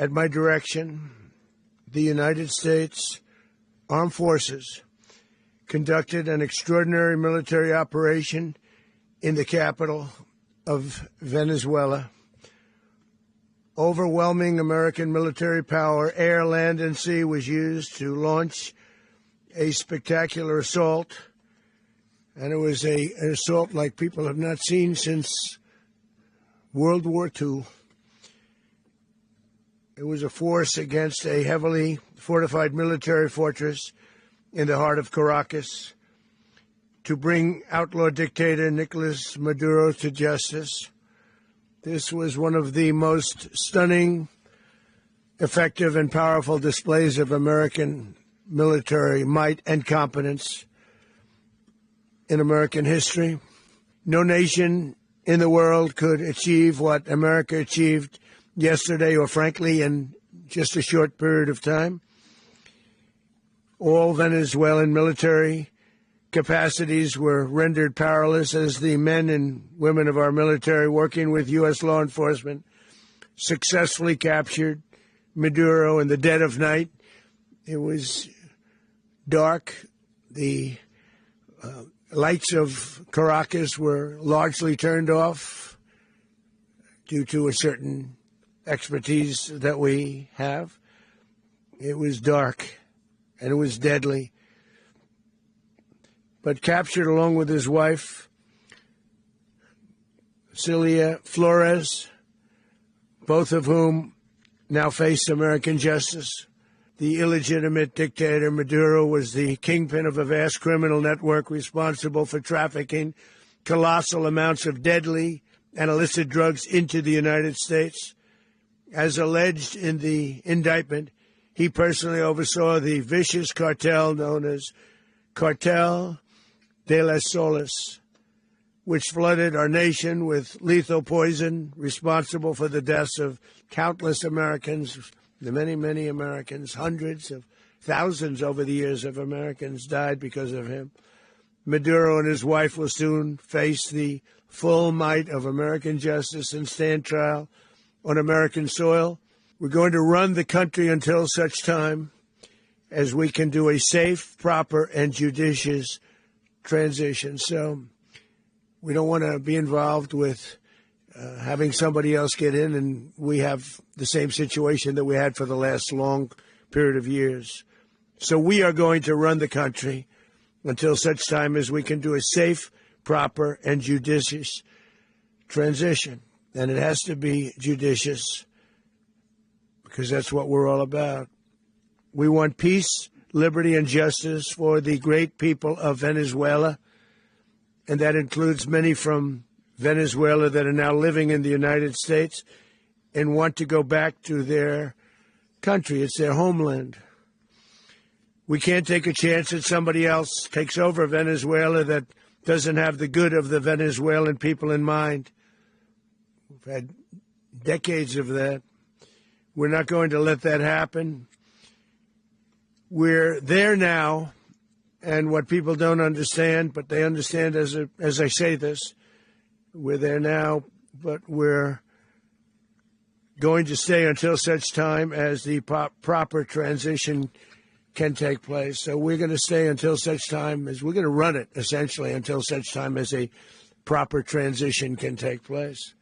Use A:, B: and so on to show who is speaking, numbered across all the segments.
A: At my direction, the United States Armed Forces conducted an extraordinary military operation in the capital of Venezuela. Overwhelming American military power, air, land, and sea, was used to launch a spectacular assault. And it was an assault like people have not seen since World War II. It was a force against a heavily fortified military fortress in the heart of Caracas to bring outlaw dictator Nicolás Maduro to justice. This was one of the most stunning, effective, and powerful displays of American military might and competence in American history. No nation in the world could achieve what America achieved yesterday, or frankly, in just a short period of time. All Venezuelan military capacities were rendered powerless as the men and women of our military, working with U.S. law enforcement, successfully captured Maduro in the dead of night. It was dark. The lights of Caracas were largely turned off due to a certain expertise that we have. It was dark and it was deadly. But captured along with his wife, Celia Flores, both of whom now face American justice. The illegitimate dictator Maduro was the kingpin of a vast criminal network responsible for trafficking colossal amounts of deadly and illicit drugs into the United States. As alleged in the indictment, he personally oversaw the vicious cartel known as Cartel de las Solas, which flooded our nation with lethal poison, responsible for the deaths of countless Americans, the many, many Americans. Hundreds of thousands over the years of Americans died because of him. Maduro and his wife will soon face the full might of American justice and stand trial on American soil. We're going to run the country until such time as we can do a safe, proper, and judicious transition. So we don't want to be involved with having somebody else get in, and we have the same situation that we had for the last long period of years. So we are going to run the country until such time as we can do a safe, proper, and judicious transition. And it has to be judicious because that's what we're all about. We want peace, liberty, and justice for the great people of Venezuela, and that includes many from Venezuela that are now living in the United States and want to go back to their country. It's their homeland. We can't take a chance that somebody else takes over Venezuela that doesn't have the good of the Venezuelan people in mind. We've had decades of that. We're not going to let that happen. We're there now, and what people don't understand, but they understand as I say this, we're there now, but we're going to stay until such time as the proper transition can take place. So we're going to stay until such time as we're going to run it, essentially, until such time as a proper transition can take place.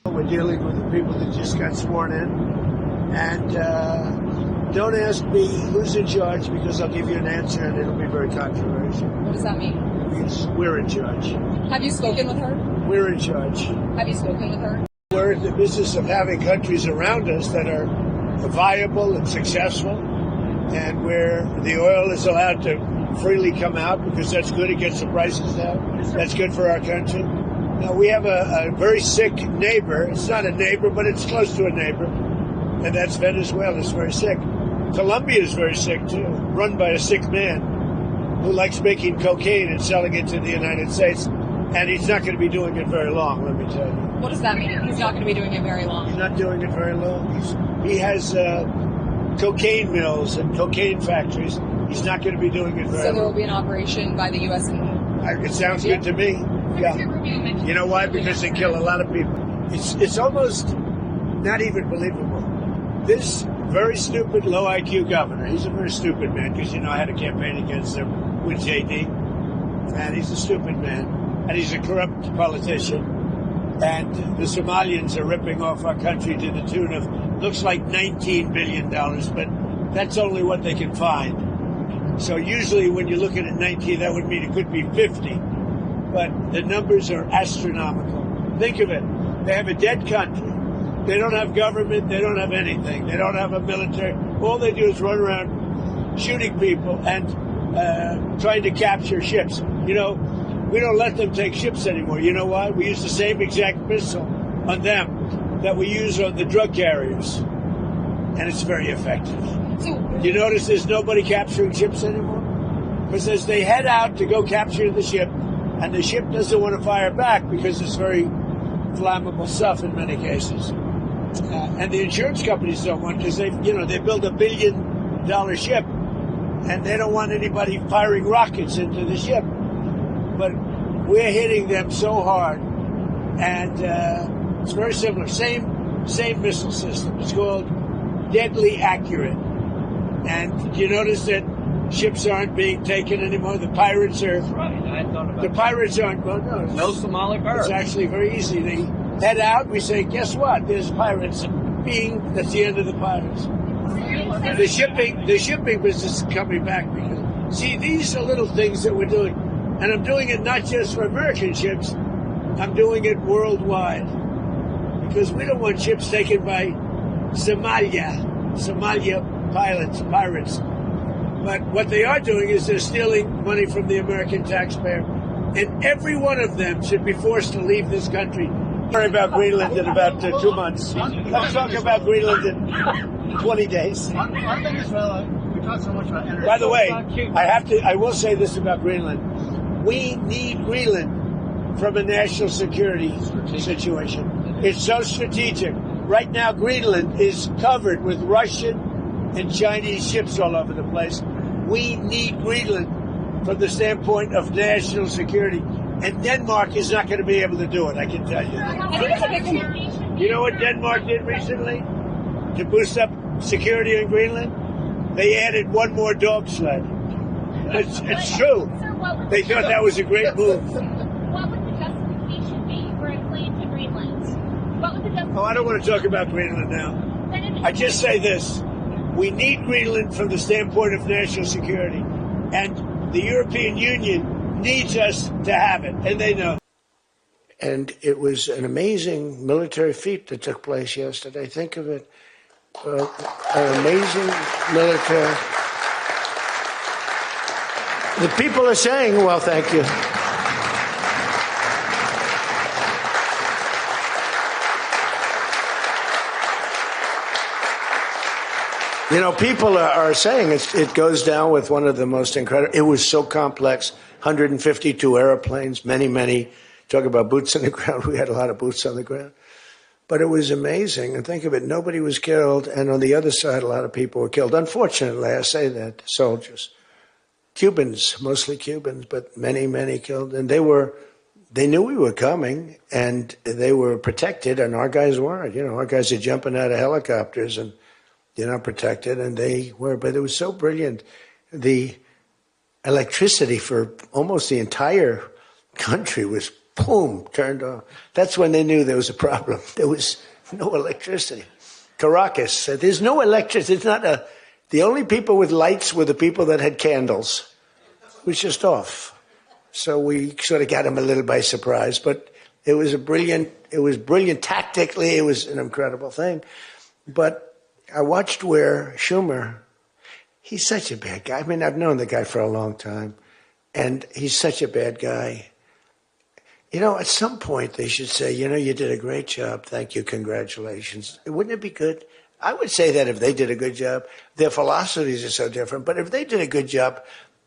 A: We're dealing with the people that just got sworn in. And don't ask me who's in charge, because I'll give you an answer and it'll be very controversial.
B: What does that mean?
A: We're in charge.
B: Have you spoken with her?
A: We're in charge.
B: Have you spoken with her?
A: We're in the business of having countries around us that are viable and successful, and where the oil is allowed to freely come out because that's good. It gets the prices down. That's good for our country. Now, we have a very sick neighbor. It's not a neighbor, but it's close to a neighbor, and that's Venezuela. It's very sick. Colombia is very sick, too, run by a sick man who likes making cocaine and selling it to the United States, and he's not going to be doing it very long, let me tell you.
B: What does that mean? He's not going to be doing it very long.
A: He's not doing it very long. He has cocaine mills and cocaine factories. He's not going to be doing it very long.
B: So there will be an operation by the U.S.
A: It sounds good to me. Yeah. You know why? Because they kill a lot of people. It's almost not even believable. This very stupid, low IQ governor, he's a very stupid man because, I had a campaign against him with JD, and he's a stupid man, and he's a corrupt politician. And the Somalians are ripping off our country to the tune of, looks like $19 billion, but that's only what they can find. So usually when you're looking at 19, that would mean it could be 50. But the numbers are astronomical. Think of it. They have a dead country. They don't have government. They don't have anything. They don't have a military. All they do is run around shooting people and trying to capture ships. We don't let them take ships anymore. You know why? We use the same exact missile on them that we use on the drug carriers. And it's very effective. You notice there's nobody capturing ships anymore? Because as they head out to go capture the ship, and the ship doesn't want to fire back because it's very flammable stuff in many cases. And the insurance companies don't want, because they build $1 billion ship, and they don't want anybody firing rockets into the ship. But we're hitting them so hard, and it's very similar. Same missile system. It's called deadly accurate. And you notice that ships aren't being taken anymore. The pirates are.
C: That's right. I hadn't thought about
A: the pirates aren't. Well,
C: no Somali pirates.
A: It's actually very easy. They head out. We say, guess what? There's pirates. That's the end of the pirates. The shipping business is coming back because these are little things that we're doing. And I'm doing it not just for American ships, I'm doing it worldwide. Because we don't want ships taken by Somalia pirates. But what they are doing is they're stealing money from the American taxpayer. And every one of them should be forced to leave this country. Sorry about Greenland in about 2 months. Let's talk about Greenland in 20 days.
D: On Venezuela, we talk so much about energy.
A: By the way, I will say this about Greenland. We need Greenland from a national security situation. It's so strategic. Right now, Greenland is covered with Russian and Chinese ships all over the place. We need Greenland from the standpoint of national security. And Denmark is not going to be able to do it, I can tell you.
B: I think it's a big.
A: You know what Denmark did recently to boost up security in Greenland? They added one more dog sled. It's true. They thought that was a great move.
E: What would the justification be for a claim to Greenland? What would the justification?
A: Oh, I don't want to talk about Greenland now. I just say this. We need Greenland from the standpoint of national security. And the European Union needs us to have it. And they know. And it was an amazing military feat that took place yesterday. Think of it. An amazing military. The people are saying, well, thank you. People are saying it goes down with one of the most incredible. It was so complex. 152 airplanes, many. Talk about boots on the ground. We had a lot of boots on the ground. But it was amazing. And think of it, nobody was killed. And on the other side, a lot of people were killed. Unfortunately, I say that, soldiers. Cubans, mostly Cubans, but many killed. And they knew we were coming, and they were protected, and our guys weren't. Our guys are jumping out of helicopters, and they're not protected, and they were. But it was so brilliant. The electricity for almost the entire country was, boom, turned off. That's when they knew there was a problem. There was no electricity. Caracas said, there's no electricity. It's not the only people with lights were the people that had candles. It was just off. So we sort of got them a little by surprise. But it was brilliant tactically. It was an incredible thing. But I watched where Schumer, he's such a bad guy. I mean, I've known the guy for a long time. And he's such a bad guy. At some point they should say, you did a great job. Thank you. Congratulations. Wouldn't it be good? I would say that if they did a good job. Their philosophies are so different. But if they did a good job,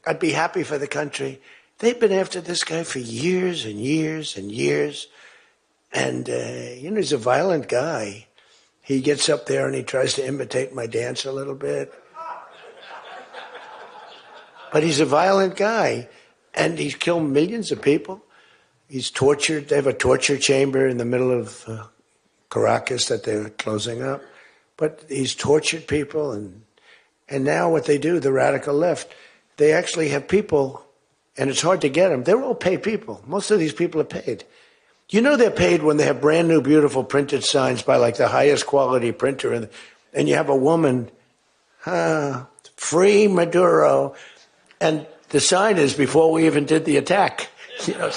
A: I'd be happy for the country. They've been after this guy for years and years and years. And, he's a violent guy. He gets up there and he tries to imitate my dance a little bit. But he's a violent guy. And he's killed millions of people. He's tortured. They have a torture chamber in the middle of Caracas that they're closing up. But he's tortured people, and now what they do, the radical left, they actually have people, and it's hard to get them. They're all paid people. Most of these people are paid. You know they're paid when they have brand new, beautiful printed signs by like the highest quality printer, and you have a woman, free Maduro, and the sign is before we even did the attack. You know,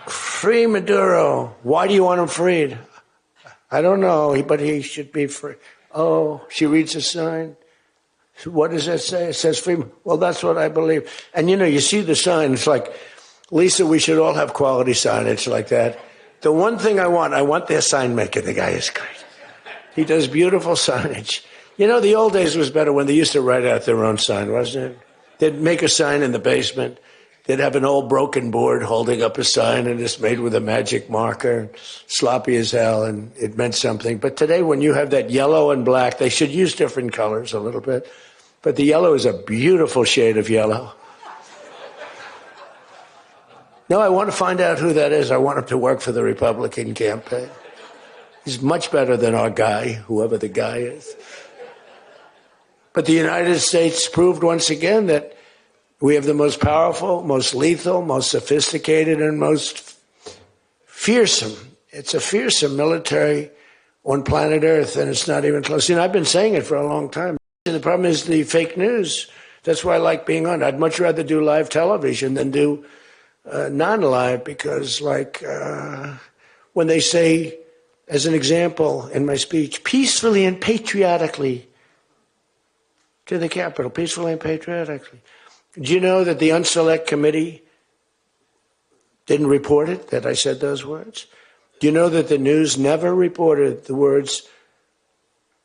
A: free Maduro. Why do you want him freed? I don't know, but he should be free. Oh, she reads the sign. What does that say? It says free. Well, that's what I believe. And you know, you see the sign. It's like, Lisa, we should all have quality signage like that. The one thing I want their sign maker. The guy is great. He does beautiful signage. You know, the old days was better when they used to write out their own sign, wasn't it? They'd make a sign in the basement. They'd have an old broken board holding up a sign, and it's made with a magic marker, sloppy as hell, and it meant something. But today, when you have that yellow and black, they should use different colors a little bit. But the yellow is a beautiful shade of yellow. No, I want to find out who that is. I want him to work for the Republican campaign. He's much better than our guy, whoever the guy is. But the United States proved once again that we have the most powerful, most lethal, most sophisticated, and most fearsome. It's a fearsome military on planet Earth, and it's not even close. You know, I've been saying it for a long time. And the problem is the fake news. That's why I like being on. I'd much rather do live television than do non-live, because when they say, as an example in my speech, peacefully and patriotically to the Capitol, peacefully and patriotically. Do you know that the Unselect Committee didn't report it, that I said those words? Do you know that the news never reported the words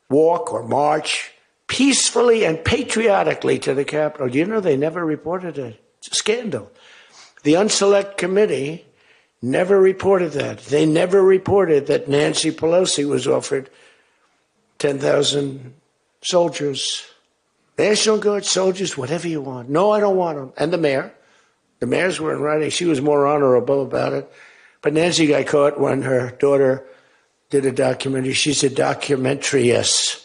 A: walk or march peacefully and patriotically to the Capitol? Do you know they never reported it? It's a scandal. The Unselect Committee never reported that. They never reported that Nancy Pelosi was offered 10,000 soldiers, National Guard soldiers, whatever you want. No, I don't want them. And the mayor. The mayors were in writing. She was more honorable about it. But Nancy got caught when her daughter did a documentary. She's a documentariist.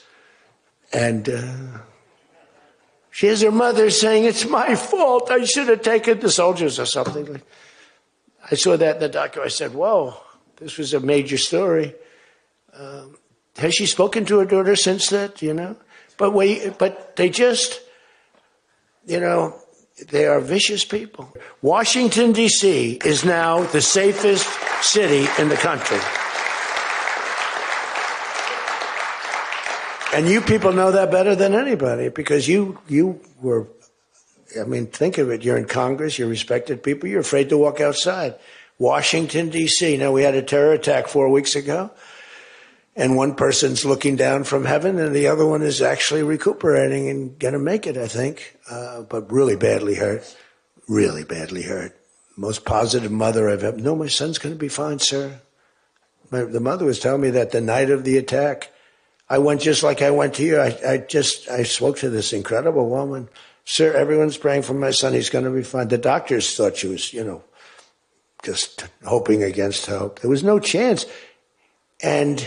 A: And she has her mother saying, it's my fault. I should have taken the soldiers or something. I saw that in the documentary. I said, whoa, this was a major story. Has she spoken to her daughter since that, you know? But they just, you know, they are vicious people. Washington, D.C. is now the safest city in the country. And you people know that better than anybody, because you were, I mean, think of it. You're in Congress, you're respected people, you're afraid to walk outside. Washington, D.C. Now, we had a terror attack 4 weeks ago. And one person's looking down from heaven, and the other one is actually recuperating and going to make it, I think, but really badly hurt. Really badly hurt. Most positive mother I've ever. No, my son's going to be fine, sir. The mother was telling me that the night of the attack, I went just like I went to you. I spoke to this incredible woman. Sir, everyone's praying for my son. He's going to be fine. The doctors thought she was, you know, just hoping against hope. There was no chance. And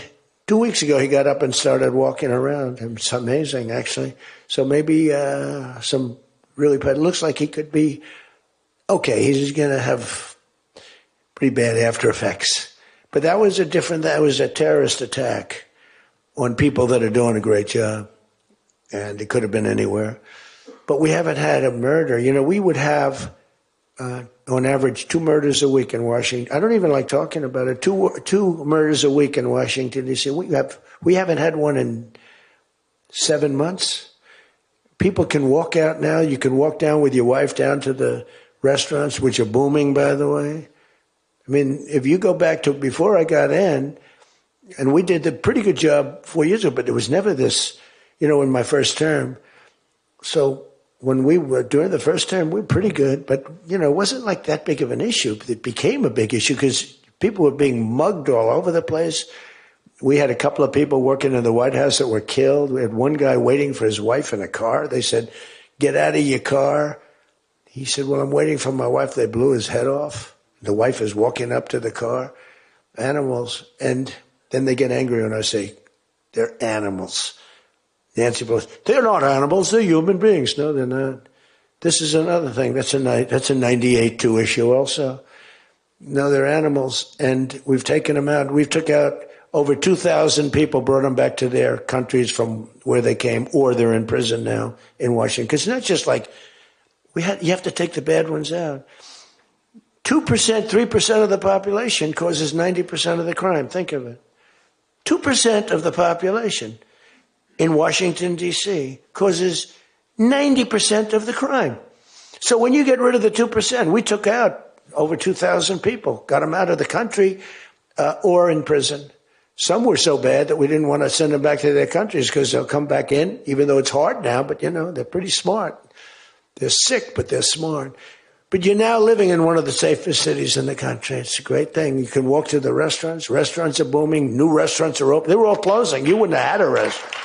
A: 2 weeks ago, he got up and started walking around. It's amazing, actually. So maybe some really bad. It looks like he could be okay. He's going to have pretty bad after effects. But that was a terrorist attack on people that are doing a great job. And it could have been anywhere. But we haven't had a murder. You know, we would have, on average, 2 murders a week in Washington. I don't even like talking about it. Two murders a week in Washington, D.C. We haven't had one in 7 months. People can walk out now. You can walk down with your wife down to the restaurants, which are booming, by the way. I mean, if you go back to before I got in, and we did a pretty good job 4 years ago, but it was never this, you know, in my first term. So when we were during the first term, we were pretty good, but, you know, it wasn't like that big of an issue. It became a big issue because people were being mugged all over the place. We had a couple of people working in the White House that were killed. We had one guy waiting for his wife in a car. They said, get out of your car. He said, well, I'm waiting for my wife. They blew his head off. The wife is walking up to the car. Animals. And then they get angry when I say, they're animals. Nancy Pelosi, they're not animals, they're human beings. No, they're not. This is another thing. That's a 98 2 issue also. No, they're animals, and we've taken them out. We've took out over 2,000 people, brought them back to their countries from where they came, or they're in prison now in Washington. Because it's not just like you have to take the bad ones out. 2%, 3% of the population causes 90% of the crime. Think of it. 2% of the population in Washington, D.C. causes 90% of the crime. So when you get rid of the 2%, we took out over 2,000 people, got them out of the country or in prison. Some were so bad that we didn't want to send them back to their countries because they'll come back in, even though it's hard now, but, they're pretty smart. They're sick, but they're smart. But you're now living in one of the safest cities in the country. It's a great thing. You can walk to the restaurants. Restaurants are booming. New restaurants are open. They were all closing. You wouldn't have had a restaurant.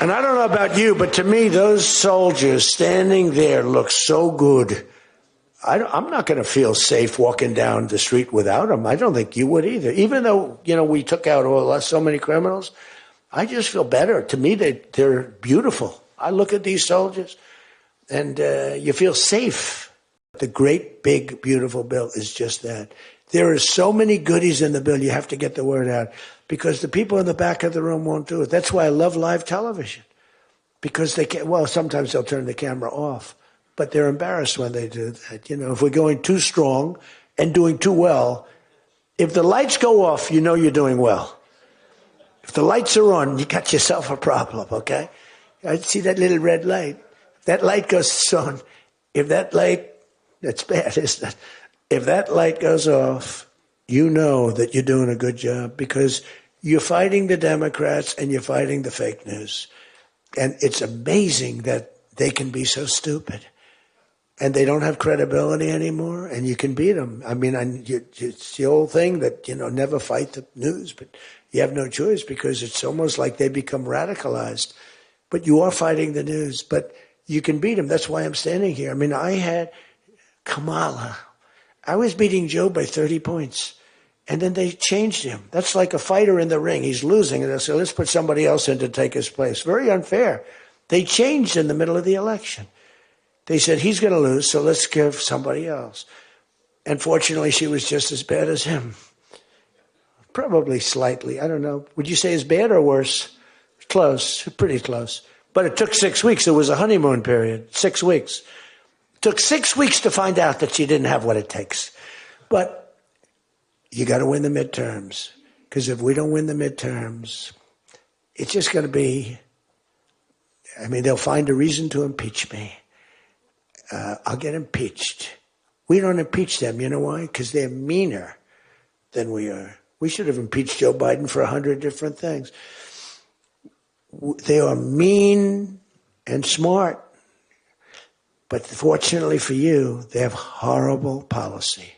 A: And I don't know about you, but to me, those soldiers standing there look so good. I'm not going to feel safe walking down the street without them. I don't think you would either. Even though, we took out so many criminals, I just feel better. To me, they're beautiful. I look at these soldiers, and you feel safe. The great, big, beautiful bill is just that. There are so many goodies in the bill, you have to get the word out, because the people in the back of the room won't do it. That's why I love live television, because they can't. Well, sometimes they'll turn the camera off, but they're embarrassed when they do that. If we're going too strong and doing too well, if the lights go off, you're doing well. If the lights are on, you got yourself a problem, okay? I see that little red light. That light goes on. If that light, that's bad, isn't it? If that light goes off, you know that you're doing a good job because you're fighting the Democrats and you're fighting the fake news. And it's amazing that they can be so stupid. And they don't have credibility anymore, and you can beat them. I mean, it's the old thing that, never fight the news, but you have no choice because it's almost like they become radicalized. But you are fighting the news, but you can beat them. That's why I'm standing here. I mean, I had Kamala. I was beating Joe by 30 points, and then they changed him. That's like a fighter in the ring. He's losing, and they say, let's put somebody else in to take his place. Very unfair. They changed in the middle of the election. They said, he's going to lose, so let's give somebody else. And fortunately, she was just as bad as him. Probably slightly. I don't know. Would you say as bad or worse? Close. Pretty close. But it took 6 weeks. It was a honeymoon period. 6 weeks. It took 6 weeks to find out that she didn't have what it takes. But you got to win the midterms. Because if we don't win the midterms, it's just going to be, they'll find a reason to impeach me. I'll get impeached. We don't impeach them. You know why? Because they're meaner than we are. We should have impeached Joe Biden for 100 different things. They are mean and smart. But fortunately for you, they have horrible policy.